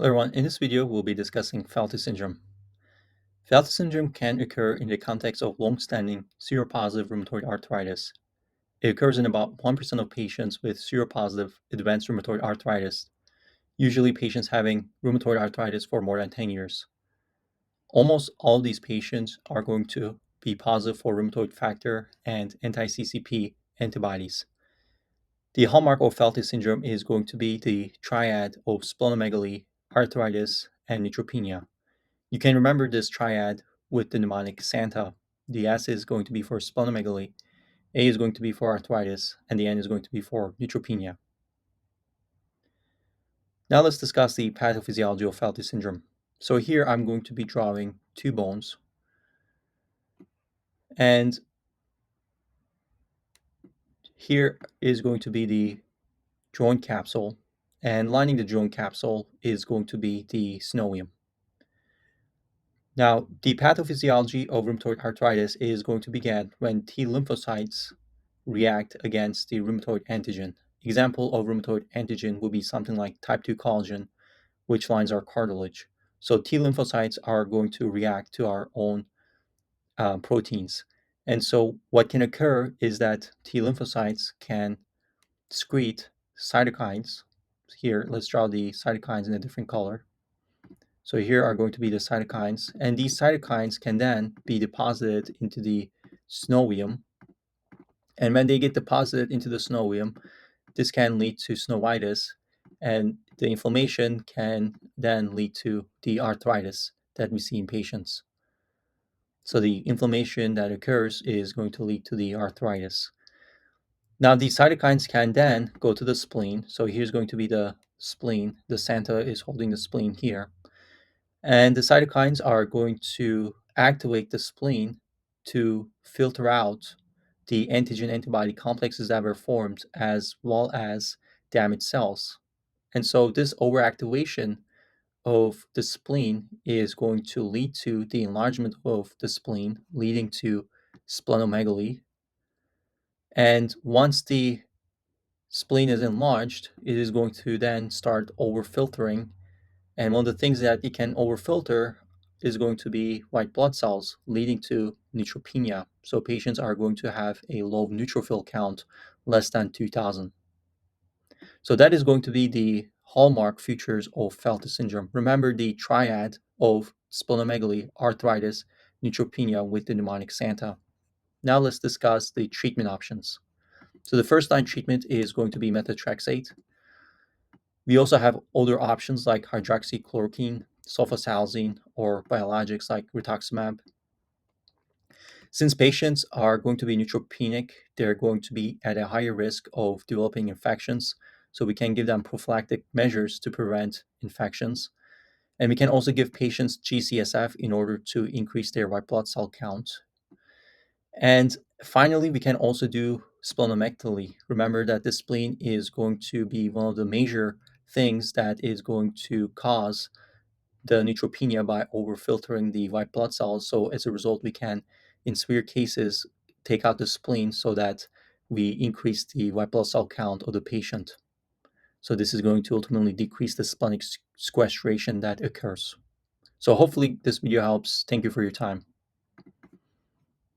Hello everyone, in this video we'll be discussing Felty syndrome. Felty syndrome can occur in the context of long-standing seropositive rheumatoid arthritis. It occurs in about 1% of patients with seropositive advanced rheumatoid arthritis, usually patients having rheumatoid arthritis for more than 10 years. Almost all these patients are going to be positive for rheumatoid factor and anti-CCP antibodies. The hallmark of Felty syndrome is going to be the triad of splenomegaly, arthritis, and neutropenia. You can remember this triad with the mnemonic Santa. The S is going to be for splenomegaly, A is going to be for arthritis, and the N is going to be for neutropenia. Now let's discuss the pathophysiology of Felty syndrome. So here I'm going to be drawing two bones, and here is going to be the joint capsule, and lining the joint capsule is going to be the synovium. Now, the pathophysiology of rheumatoid arthritis is going to begin when T lymphocytes react against the rheumatoid antigen. Example of rheumatoid antigen would be something like type 2 collagen, which lines our cartilage. So T lymphocytes are going to react to our own proteins. And so what can occur is that T lymphocytes can secrete cytokines. Here, let's draw the cytokines in a different color. So here are going to be the cytokines, and these cytokines can then be deposited into the synovium. And when they get deposited into the synovium, this can lead to synovitis, and the inflammation can then lead to the arthritis that we see in patients. So the inflammation that occurs is going to lead to the arthritis. Now, these cytokines can then go to the spleen. So here's going to be the spleen. The Santa is holding the spleen here. And the cytokines are going to activate the spleen to filter out the antigen antibody complexes that were formed as well as damaged cells. And so this overactivation of the spleen is going to lead to the enlargement of the spleen, leading to splenomegaly. And once the spleen is enlarged, it is going to then start overfiltering. And one of the things that it can overfilter is going to be white blood cells, leading to neutropenia. So patients are going to have a low neutrophil count, less than 2,000. So that is going to be the hallmark features of Felty syndrome. Remember the triad of splenomegaly, arthritis, neutropenia with the mnemonic Santa. Now let's discuss the treatment options. So the first line treatment is going to be methotrexate. We also have other options like hydroxychloroquine, sulfasalazine, or biologics like rituximab. Since patients are going to be neutropenic, they're going to be at a higher risk of developing infections. So we can give them prophylactic measures to prevent infections. And we can also give patients GCSF in order to increase their white blood cell count. And finally, we can also do splenomegaly. Remember that the spleen is going to be one of the major things that is going to cause the neutropenia by overfiltering the white blood cells. So as a result, we can, in severe cases, take out the spleen so that we increase the white blood cell count of the patient. So this is going to ultimately decrease the splenic sequestration that occurs. So hopefully this video helps. Thank you for your time.